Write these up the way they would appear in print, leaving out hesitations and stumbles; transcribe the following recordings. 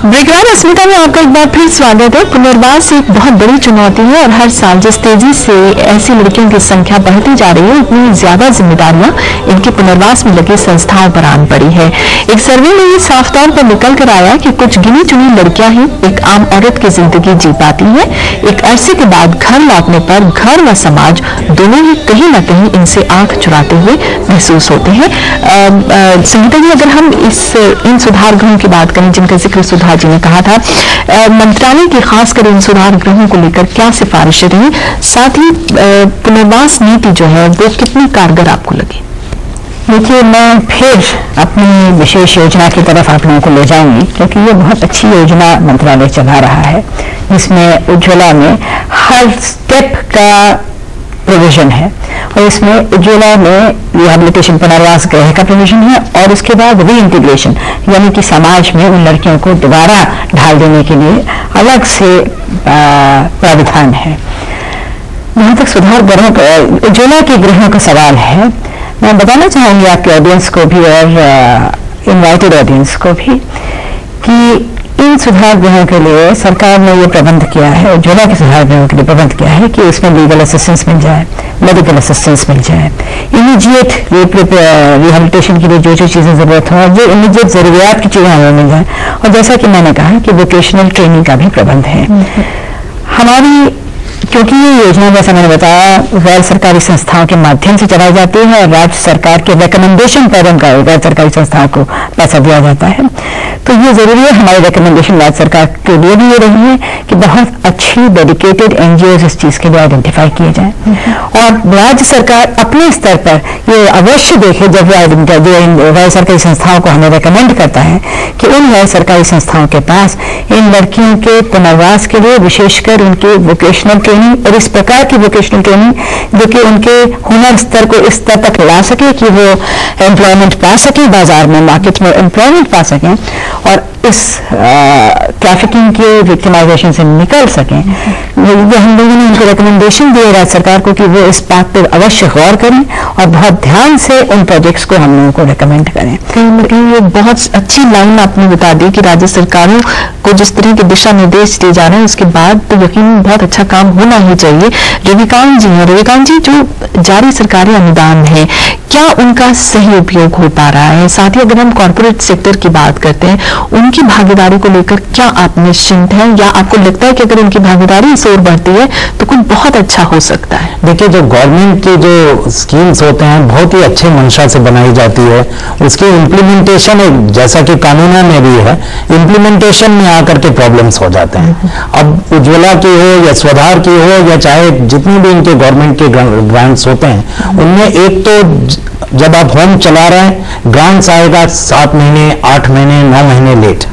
ब्रेकराज अस्मिता में आपका एक बार फिर स्वागत है। पुनर्वास एक बहुत बड़ी चुनौती है और हर साल जिस तेजी से ऐसी लड़कियों की संख्या बढ़ती जा रही है, उतनी ज्यादा जिम्मेदारियां इनके पुनर्वास में लगी संस्थाओं पर आन पड़ी है। एक सर्वे में ये साफ तौर पर निकल कर आया कि कुछ गिनी चुनी लड़कियां ही एक आम औरत की जिंदगी जी पाती है। एक अरसे के बाद घर लौटने पर घर व समाज दोनों ही कहीं न कहीं इनसे आंख चुराते हुए महसूस होते हैं। संगीता जी, अगर हम इन सुधार गृहों की बात करें जिनका जिक्र सुधा जी ने कहा था, मंत्रालय की खासकर इन सुधार गृहों को लेकर क्या सिफारिशें रही, साथ ही पुनर्वास नीति जो है वो कितनी कारगर आपको लगी? देखिए, मैं फिर अपनी विशेष योजना की तरफ आप लोगों को ले जाऊंगी, क्योंकि ये बहुत अच्छी योजना मंत्रालय चला रहा है, जिसमें उज्ज्वला में हर स्टेप का प्रोविजन है। और इसमें उज्ज्वला में रिहेबिलिटेशन पुनर्वास गृह का प्रोविजन है और उसके बाद री इंटीग्रेशन, यानी कि समाज में उन लड़कियों को दोबारा ढाल देने के लिए अलग से प्राविधान है। जहाँ तक सुधार गृहों उज्ज्वला के गृहों का सवाल है, मैं बताना चाहूंगी आपके ऑडियंस को भी और इनवाइटेड ऑडियंस को भी कि इन सुधार गृहों के लिए सरकार ने ये प्रबंध किया है, उज्ज्वला के सुधार गृहों के लिए प्रबंध किया है कि उसमें लीगल असिस्टेंस मिल जाए, मेडिकल असिस्टेंस मिल जाए, इमीडिएट रिहेबिलिटेशन के लिए जो जो चीज़ें ज़रूरत हो और जो इमीडिएट ज़रूरियात की चीज़ें हमें मिल जाए। और जैसा कि मैंने कहा कि वोकेशनल ट्रेनिंग का भी प्रबंध है हमारी, क्योंकि ये योजना जैसा मैंने बताया गैर सरकारी संस्थाओं के माध्यम से चलाई जाती है और राज्य सरकार के रिकमेंडेशन पर उनका गैर सरकारी संस्थाओं को पैसा दिया जाता है। तो ये जरूरी है, हमारी रिकमेंडेशन राज्य सरकार के लिए भी ये रही है कि बहुत अच्छी डेडिकेटेड एनजीओ इस चीज के लिए आइडेंटिफाई किए जाए और राज्य सरकार अपने स्तर पर ये अवश्य देखे जब गैर सरकारी संस्थाओं को हमें रिकमेंड करता है कि उन गैर सरकारी संस्थाओं के पास इन लड़कियों के पुनर्वास के लिए विशेषकर उनकी वोकेशनल ट्रेनिंग और इस प्रकार की वोकेशनल ट्रेनिंग जो कि उनके हुनर स्तर को इस स्तर तक ला सके कि वो एम्प्लॉयमेंट पा सकें, बाजार में मार्केट में एम्प्लॉयमेंट पा सकें और इस ट्रैफिकिंग के विक्टिमाइजेशन से निकल सकें। ये हम लोगों ने उनको रिकमेंडेशन दिए राज्य सरकार को कि वो इस बात पर अवश्य गौर करें और बहुत ध्यान से उन प्रोजेक्ट्स को हम लोगों को रिकमेंड करें। कहीं न कहीं ये बहुत अच्छी लाइन आपने बता दी कि राज्य सरकारों को जिस तरह के दिशा निर्देश दिए जा रहे हैं उसके बाद तो यकीन बहुत अच्छा काम होना ही चाहिए। रविकांत जी हैं, रविकांत जी, जो जारी सरकारी अनुदान है क्या उनका सही उपयोग हो पा रहा है? साथ ही अगर हम कॉर्पोरेट सेक्टर की बात करते हैं, उनकी भागीदारी को लेकर क्या आप निश्चिंत हैं या आपको लगता है कि अगर उनकी भागीदारी इस ओर बढ़ती है तो कुछ बहुत अच्छा हो सकता है? देखिए, जो गवर्नमेंट की जो स्कीम्स होते हैं बहुत ही अच्छे मंशा से बनाई जाती है, उसकी इम्प्लीमेंटेशन जैसा कि कानून में भी है, इम्प्लीमेंटेशन में आकर के प्रॉब्लम्स हो जाते हैं। अब उज्ज्वला की हो या स्वधार की हो या चाहे जितनी भी इनके गवर्नमेंट के ग्रांट्स होते हैं, उनमें एक तो जब आप होम चला रहे हैं ग्रांट्स आएगा 7 महीने 8 महीने 9 महीने लेट,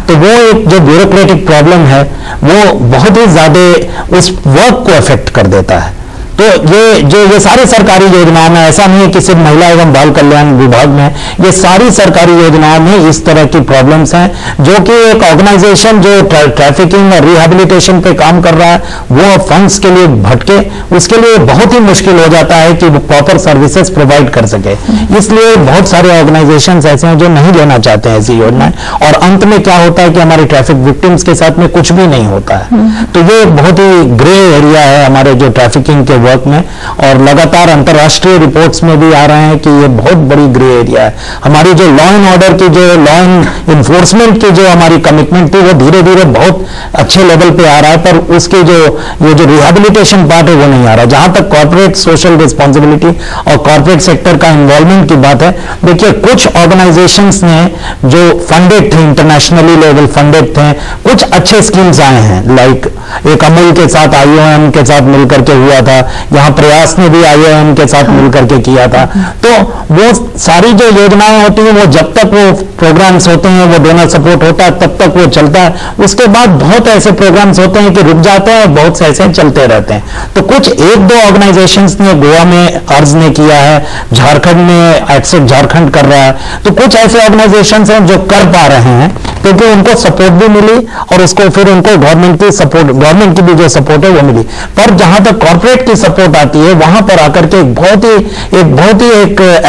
तो वो एक जो ब्यूरोक्रेटिक प्रॉब्लम है वो बहुत ही ज्यादा उस वर्क को अफेक्ट कर देता है। तो ये सारी सरकारी योजनाओं में ऐसा नहीं है कि सिर्फ महिला एवं बाल कल्याण विभाग में, ये सारी सरकारी योजनाओं में इस तरह की प्रॉब्लम्स हैं जो कि एक ऑर्गेनाइजेशन जो ट्रैफिकिंग और रिहेबिलिटेशन पे काम कर रहा है वो फंड्स के लिए भटके, उसके लिए बहुत ही मुश्किल हो जाता है कि वो प्रॉपर सर्विसेज प्रोवाइड कर सके। इसलिए बहुत सारे ऑर्गेनाइजेशंस ऐसे हैं जो नहीं लेना चाहते हैं ऐसी योजनाएं और अंत में क्या होता है कि हमारे ट्रैफिक विक्टिम्स के साथ में कुछ भी नहीं होता है। तो ये बहुत ही ग्रे एरिया है हमारे जो ट्रैफिकिंग के वर्क में और लगातार अंतर्राष्ट्रीय रिपोर्ट्स में भी आ रहे हैं कि ये बहुत बड़ी ग्रे एरिया है। हमारी जो लॉ एंड ऑर्डर की जो लॉ एंड इन्फोर्समेंट की जो हमारी कमिटमेंट थी वो धीरे धीरे बहुत अच्छे लेवल पे आ रहा है, पर उसके ये जो रिहेबिलिटेशन पार्ट है वो नहीं आ रहा। जहां तक कॉर्पोरेट सोशल रिस्पॉन्सिबिलिटी और कॉर्पोरेट सेक्टर का इन्वॉल्वमेंट की बात है, देखिए कुछ ऑर्गेनाइजेशंस ने जो फंडेड थे, इंटरनेशनली लेवल फंडेड थे, कुछ अच्छे स्कीम्स आए हैं, लाइक एक अमूल के साथ IOM के साथ मिलकर के हुआ था, यहाँ प्रयास ने भी IOM के साथ मिलकर के किया था। तो वो सारी जो योजनाएं होती हैं वो जब तक वो प्रोग्राम्स होते हैं, वो डोनर सपोर्ट होता है तब तक वो चलता है। उसके बाद बहुत ऐसे प्रोग्राम्स होते हैं कि रुक जाते हैं और बहुत से ऐसे चलते रहते हैं। तो कुछ 1-2 ऑर्गेनाइजेशंस ने गोवा में अर्ज ने किया है, झारखंड में एक्सेप्ट झारखंड कर रहा है, तो कुछ ऐसे ऑर्गेनाइजेशंस हैं जो कर पा रहे हैं क्योंकि उनको सपोर्ट भी मिली और उसको फिर उनको गवर्नमेंट की सपोर्ट, गवर्नमेंट की भी जो सपोर्ट है वो मिली। पर जहां तक कॉर्पोरेट की सपोर्ट आती है वहां पर आकर के एक बहुत ही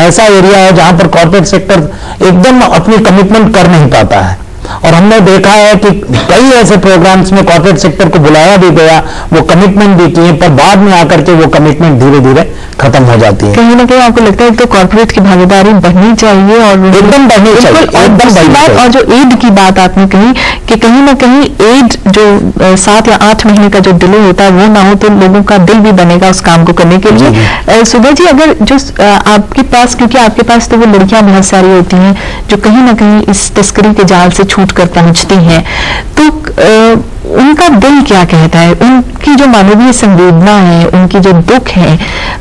ऐसा एरिया है जहां पर कॉर्पोरेट सेक्टर एकदम अपनी कमिटमेंट कर नहीं पाता है। और हमने देखा है कि कई ऐसे प्रोग्राम्स में कॉर्पोरेट सेक्टर को बुलाया भी गया, वो कमिटमेंट भी किए, पर बाद में आकर के वो कमिटमेंट धीरे धीरे खत्म हो जाती है। कहीं ना कहीं आपको लगता है तो कॉर्पोरेट की भागीदारी बढ़नी चाहिए और एकदम बढ़नी चाहिए, एकदम बढ़नी चाहिए। और जो एड की बात आपने कही कि कहीं ना कहीं एड जो 7 या 8 महीने का जो डिले होता है वो ना हो तो लोगों का दिल भी बनेगा उस काम को करने के लिए। सुधा जी, अगर जो आपके पास, क्योंकि आपके पास तो वो लड़कियां बहुत सारी होती हैं जो कहीं ना कहीं इस तस्करी के जाल से छूट कर पहुंचती हैं, तो उनका दिल क्या कहता है, उनकी जो मानवीय संवेदना है, उनकी जो दुख है,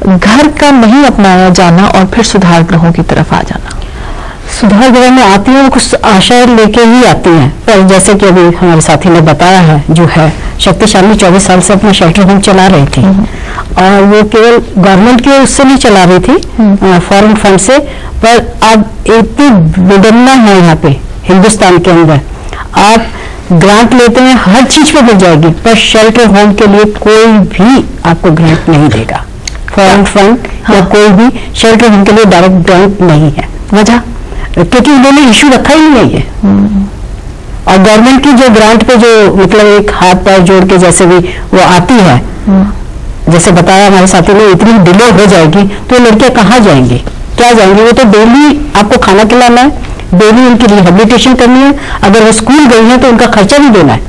घर का नहीं अपनाया जाना और फिर सुधार ग्रहों की तरफ आ जाना? सुधार गृह में आती है वो कुछ आशा लेके ही आती हैं, पर जैसे कि अभी हमारे साथी ने बताया है, जो है शक्तिशाली 24 साल से अपना शेल्टर होम चला रही थी और वो केवल गवर्नमेंट के उससे नहीं चला रही थी, फॉरेन फंड से, पर अब इतनी विडम्बना है यहाँ पे हिंदुस्तान के अंदर, आप ग्रांट लेते हैं हर चीज पे मिल जाएगी, पर शेल्टर होम के लिए कोई भी आपको ग्रांट नहीं देगा। फॉरेन फंड या कोई भी शेल्टर होम के लिए डायरेक्ट ग्रांट नहीं है। वजह क्योंकि उन्होंने इश्यू रखा ही नहीं है। और गवर्नमेंट की जो ग्रांट पे जो मतलब एक हाथ पैर जोड़ के जैसे भी वो आती है, जैसे बताया हमारे साथी ने, इतनी डिले हो जाएगी तो लड़कियां कहाँ जाएंगी, क्या जाएंगी? वो तो डेली आपको खाना खिलाना है, डेली उनकी रिहेबिलिटेशन करनी है, अगर वो स्कूल गई है तो उनका खर्चा भी देना है,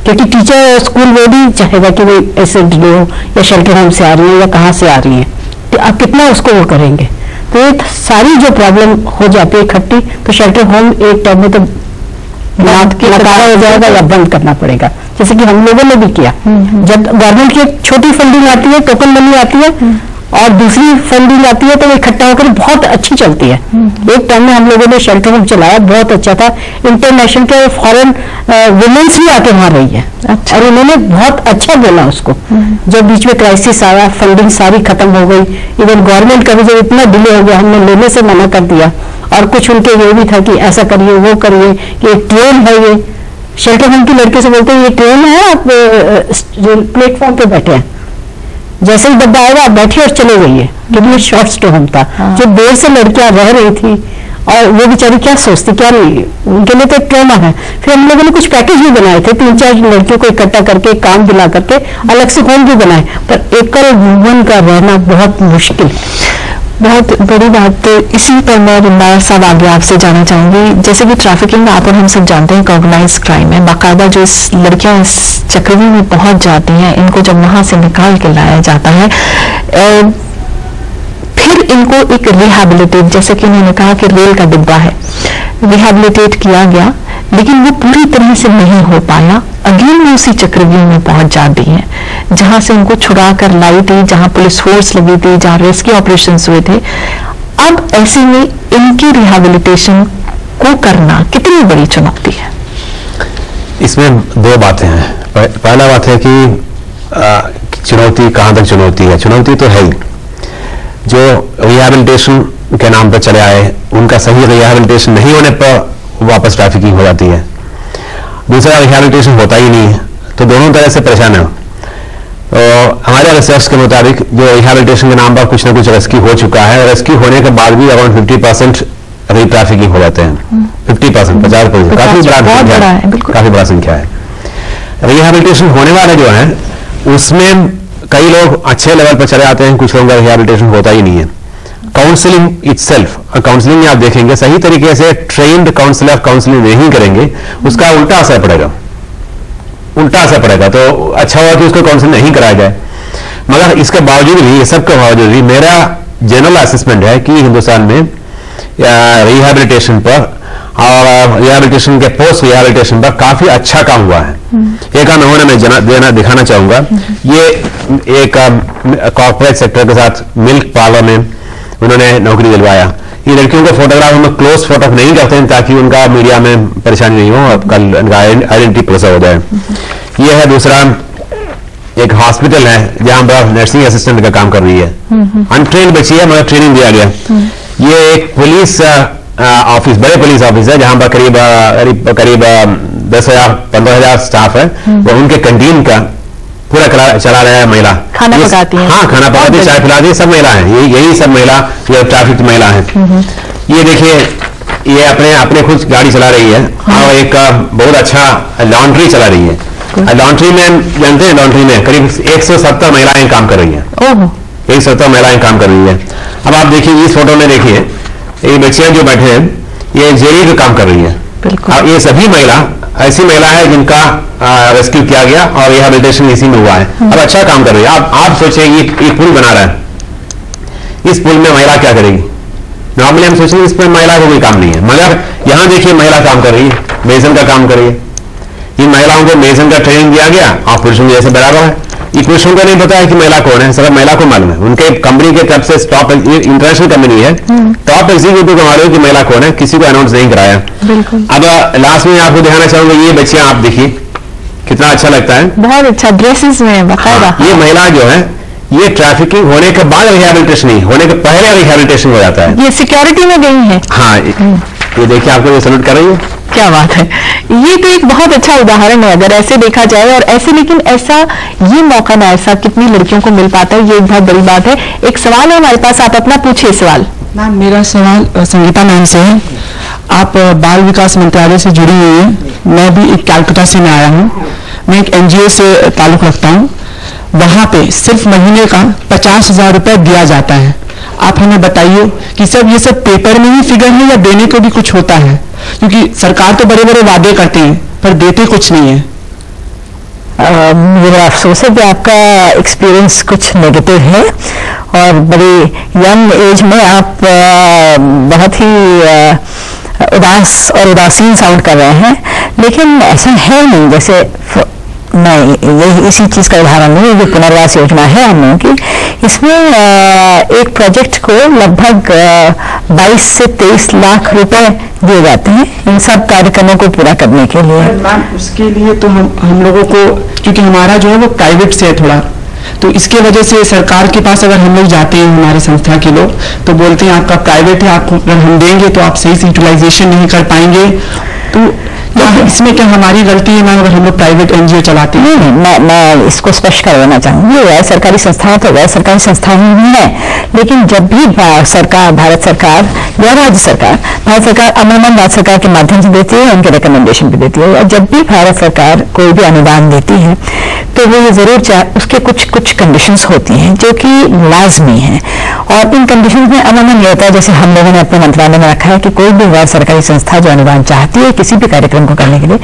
क्योंकि टीचर स्कूल वो भी चाहेगा कि वो ऐसे डिले हो या शेल्टर होम से आ रही है या कहाँ से आ रही है, तो आप कितना उसको वो करेंगे? तो ये सारी जो प्रॉब्लम हो जाती है इकट्ठी, तो शेल्टर होम एक टाइम में तो नकारा हो जाएगा या बंद करना पड़ेगा, जैसे कि हम लोगों ने भी किया। जब गवर्नमेंट की एक छोटी फंडिंग आती है, टोकन मनी आती है, और दूसरी फंडिंग आती है तो वो इकट्ठा होकर बहुत अच्छी चलती है। एक टाइम में हम लोगों ने शेल्टर होम चलाया, बहुत अच्छा था, इंटरनेशनल के फॉरेन वुमेन्स भी आके वहां रही है। अच्छा। और उन्होंने बहुत अच्छा बोला उसको। जब बीच में क्राइसिस आया, फंडिंग सारी खत्म हो गई, इवन गवर्नमेंट का भी जब इतना डिले हो गया, हमने लेने से मना कर दिया, और कुछ उनके ये भी था कि ऐसा करिए वो करिए, कि ट्रेन है ये, शेल्टर होम की लड़के से बोलते हैं ये ट्रेन है, आप प्लेटफॉर्म पे बैठे हैं, जैसे ही डब्बा आएगा आप बैठिए और चले जाइए, क्योंकि ये शॉर्ट स्टे होम था। जो देर से लड़कियां रह रही थी और वो बेचारी क्या सोचती, क्या नहीं, उनके लिए तो ट्रॉमा है। फिर हम लोगों ने कुछ पैकेज भी बनाए थे, 3-4 लड़कियों को इकट्ठा करके काम दिला करके अलग से होम भी बनाए, पर एकल वुमन का रहना बहुत मुश्किल है। बहुत बड़ी बात। तो इसी पर मैं रिंदार साहब आगे आपसे जानना चाहूंगी, जैसे कि ट्रैफिकिंग आप और हम सब जानते हैं ऑर्गेनाइज क्राइम है, बाकायदा जो इस लड़कियां इस चक्रव्यूह में पहुंच जाती हैं, इनको जब वहां से निकाल के लाया जाता है, फिर इनको एक रिहैबिलिटेट, जैसे कि उन्होंने कहा कि रेल का डिब्बा है, रिहैबिलिटेट किया गया, लेकिन वो पूरी तरह से नहीं हो पाया, अगेन वो उसी चक्रव्यूह में पहुंच जाती हैं जहां से उनको छुड़ा कर लाई थी, जहां पुलिस फोर्स लगी थी, जहां रेस्क्यू ऑपरेशंस हुए थे। अब ऐसे में इनकी रिहैबिलिटेशन को करना कितनी बड़ी चुनौती है? इसमें 2 बातें हैं। पहला बात है कि चुनौती कहां तक चुनौती है? चुनौती तो है ही, जो रिहैबिलिटेशन के नाम पर चले आए, उनका सही रिहैबिलिटेशन नहीं होने पर वापस ट्रैफिकिंग हो जाती है। दूसरा, रिहैबिलिटेशन होता ही नहीं है, तो दोनों तरह से परेशान है। तो हमारे रिसर्च के मुताबिक जो रिहैबिलिटेशन के नाम पर कुछ ना कुछ रेस्क्यू हो चुका है, रेस्क्यू होने के बाद भी अराउंड 50% रीट्रैफिकिंग हो जाते हैं। 50%, 50%, काफी बड़ा संख्या है। रिहैबिलिटेशन होने वाले जो है उसमें कई लोग अच्छे लेवल पर चले आते हैं, कुछ लोगों का रिहैबिलिटेशन होता ही नहीं है। काउंसलिंग इटसेल्फ, काउंसलिंग में आप देखेंगे सही तरीके से ट्रेन्ड काउंसलर काउंसलिंग नहीं करेंगे, उसका उल्टा असर पड़ेगा, उल्टा असर पड़ेगा। तो अच्छा हुआ कि उसको काउंसलिंग नहीं कराया जाए। मगर इसके बावजूद भी, ये सब के बावजूद भी मेरा जनरल असेसमेंट है कि हिंदुस्तान में रिहैबिलिटेशन पर और रिहैबिलिटेशन के पोस्ट रिहैबिलिटेशन पर काफी अच्छा काम हुआ है। एक नमूना मैं दिखाना चाहूंगा। ये एक कॉर्पोरेट सेक्टर के साथ मिल्क पार्लर में उन्होंने नौकरी दिलवाया। ये लड़कियों को फोटोग्राफ में क्लोज फोटो नहीं करते हैं ताकि उनका मीडिया में परेशानी नहीं हो, अब कल उनका आइडेंटिटी प्रोसेस हो जाए। ये है दूसरा, एक हॉस्पिटल है जहां पर नर्सिंग असिस्टेंट का काम कर रही है, अनट्रेन्ड बच्ची है मगर ट्रेनिंग दिया गया। ये एक पुलिस ऑफिस, बड़े पुलिस ऑफिस है जहां पर करीब 10,000-15,000 स्टाफ है। वो उनके कैंटीन का पूरा चला रहा है महिला, खाना पकाती है। हाँ, खाना पकाती है, चाय पिलाती है, सब महिला है, यही सब महिला, ये ट्रैफिक महिला है। ये देखिए, ये अपने खुद गाड़ी चला रही है और एक बहुत अच्छा लॉन्ड्री चला रही है। लॉन्ड्री में जानते हैं, लॉन्ड्री में करीब 170 महिलाएं काम कर रही हैं। 170 महिलाएं काम कर रही है। अब आप देखिए इस फोटो में, देखिए ये बच्चियां जो बैठे हैं ये जेरी का काम कर रही है। अब ये सभी महिला ऐसी महिला है जिनका रेस्क्यू किया गया और रिहैबिलिटेशन इसी में हुआ है। अब अच्छा काम कर रही है। आप सोचिए ये पुल बना रहा है, इस पुल में महिला क्या करेगी? नॉर्मली हम सोचेंगे इस पर महिला को कोई काम नहीं है, मगर यहां देखिए महिला काम कर रही है, मेसन का काम कर रही है। इन महिलाओं को मेसन का ट्रेनिंग दिया गया और पुरुषों जैसे बराबर है। ये पुरुषों को नहीं पता है कि महिला कौन है, सिर्फ महिला को मालूम है। उनके कंपनी के तरफ से टॉप इंटरनेशनल कंपनी है, टॉप एग्जीक्यूटिव को मालूम है कि महिला कौन है, किसी को अनाउंस नहीं कराया। अब लास्ट में आपको दिखाना चाहूंगा, ये बच्चियां आप देखिए कितना अच्छा लगता है, बहुत अच्छा ड्रेसेस में बकायदा। ये महिला जो है ये ट्रैफिकिंग होने के बाद रिहैबिलिटेशन नहीं, होने के पहले रिहैबिलिटेशन हो जाता है। ये सिक्योरिटी में गई है। हाँ, ये देखिए आपको ये सैल्यूट कर रही है। क्या बात है, ये तो एक बहुत अच्छा उदाहरण है अगर ऐसे देखा जाए। और ऐसे, लेकिन ऐसा ये मौका ना ऐसा कितनी लड़कियों को मिल पाता है, ये एक बहुत बड़ी बात है। एक सवाल है हमारे पास, आप अपना पूछिए सवाल। मैम, मेरा सवाल संगीता मैम से है। आप बाल विकास मंत्रालय से जुड़ी हुई हैं। मैं भी एक कैलकाटा से मैं आया हूँ। मैं एक NGO से ताल्लुक रखता हूँ। वहाँ पे सिर्फ महीने का 50,000 रुपये दिया जाता है। आप हमें बताइए कि सब ये सब पेपर में ही फिगर है या देने को भी कुछ होता है? क्योंकि सरकार तो बड़े बड़े वादे करती है पर देते कुछ नहीं है। मुझे बड़ा अफसोस है कि आपका एक्सपीरियंस कुछ नेगेटिव है और बड़ी यंग एज में आप बहुत ही उदास और उदासीन साउंड कर रहे हैं, लेकिन ऐसा है नहीं। जैसे मैं यही इसी चीज का उदाहरण नहीं, जो पुनर्वास योजना है हम लोगों की, इसमें एक प्रोजेक्ट को लगभग 22 से 23 लाख रुपए दिए जाते हैं इन सब कार्यक्रमों को पूरा करने के लिए। मैम, उसके लिए तो हम लोगों को, क्योंकि हमारा जो है वो प्राइवेट से है थोड़ा, तो इसके वजह से सरकार के पास अगर हम लोग जाते हैं, हमारे संस्था के लोग, तो बोलते हैं आपका प्राइवेट है, आपको अगर हम देंगे तो आप सही से यूटिलाइजेशन नहीं कर पाएंगे। तो इसमें क्या हमारी गलती है मैम अगर हम लोग प्राइवेट NGO चलाते हैं? नहीं, मैं इसको स्पष्ट कर देना चाहूंगी। गैर सरकारी संस्थाएं तो गैर सरकारी संस्थाएं ही है, लेकिन जब भी सरकार, भारत सरकार या राज्य सरकार, भारत सरकार अमूमन राज्य सरकार के माध्यम से देती है, उनके रिकमेंडेशन भी देती है, और जब भी भारत सरकार कोई भी अनुदान देती है तो वो ये जरूर उसके कुछ कंडीशंस होती हैं जो कि लाजमी हैं। और इन कंडीशंस में अमूमन ये होता है, जैसे हम लोगों ने अपने मंत्रालय में रखा है कि कोई भी गैर सरकारी संस्था जो अनुदान चाहती है किसी भी कार्यक्रम को करने के लिए,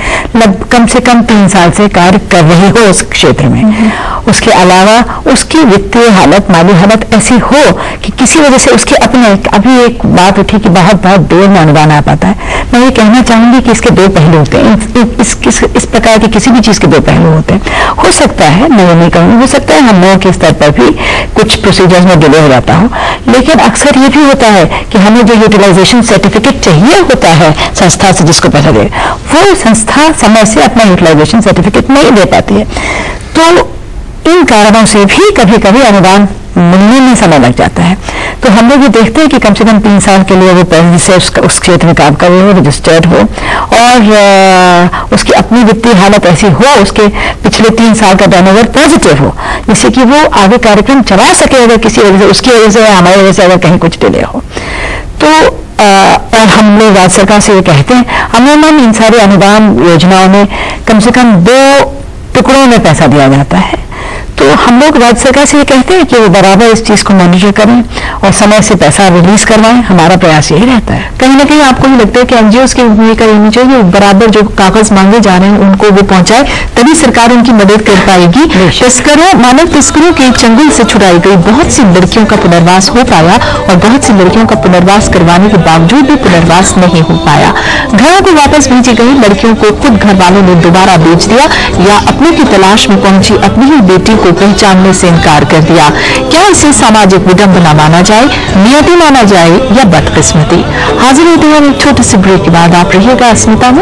कम से कम 3 साल से कार्य कर रही हो उस क्षेत्र में। उसके अलावा उसकी वित्तीय हालत, माली हालत ऐसी हो कि किसी वजह से उसके अपने, अभी एक बात उठी कि बहुत देर में अनुदान आ पाता है। मैं ये कहना चाहूंगी कि इसके 2 पहलू होते हैं। इस प्रकार के किसी भी चीज के 2 पहलू होते हैं। हो सकता है, मैं ये नहीं कहूँगी, हो सकता है हम लोगों के स्तर पर भी कुछ प्रोसीजर्स में डिले हो जाता हो, लेकिन अक्सर ये भी होता है कि हमें जो यूटिलाइजेशन सर्टिफिकेट चाहिए होता है संस्था से, जिसको पैसा दे, वो संस्था समय से अपना यूटिलाइजेशन सर्टिफिकेट नहीं दे पाती है। तो इन कारणों से भी कभी कभी अनुदान मिलने में समय लग जाता है। तो हम लोग ये देखते हैं कि कम से कम 3 साल के लिए वो पहले से उस क्षेत्र में काम कर रहे हो, रजिस्टर्ड हो, और उसकी अपनी वित्तीय हालत ऐसी हो, उसके पिछले 3 साल का टर्नओवर पॉजिटिव हो, जिससे कि वो आगे कार्यक्रम चला सके। अगर किसी वजह से, उसकी वजह से, हमारी वजह से अगर कहीं कुछ डिले हो तो और हम लोग राज्य सरकार से ये कहते हैं, अमूमन इन सारे अनुदान योजनाओं में कम से कम 2 टुकड़ों में पैसा दिया जाता है। तो हम लोग राज्य सरकार से ये कहते हैं कि वो बराबर इस चीज को मॉनिटर करें और समय से पैसा रिलीज करवाएं। हमारा प्रयास यही रहता है। कहीं ना कहीं आपको भी लगता है कि NGOs की भूमिका रहनी चाहिए, बराबर जो कागज मांगे जा रहे हैं उनको वो पहुंचाए, तभी सरकार उनकी मदद कर पाएगी। मानव तस्करों के चंगुल से छुड़ाई गई बहुत सी लड़कियों का पुनर्वास हो पाया, और बहुत सी लड़कियों का पुनर्वास करवाने के बावजूद भी पुनर्वास नहीं हो पाया। घरों को वापस भेजी गई लड़कियों को खुद घर वालों ने दोबारा बेच दिया, या अपने की तलाश में पहुंची अपनी ही बेटी को पहचानने से इनकार कर दिया। क्या इसे सामाजिक विडंबना माना जाए, नियति माना जाए, या बदकिस्मती? हाजिर होते हैं एक छोटे से ब्रेक के बाद। आप रहिएगा अस्मिता में।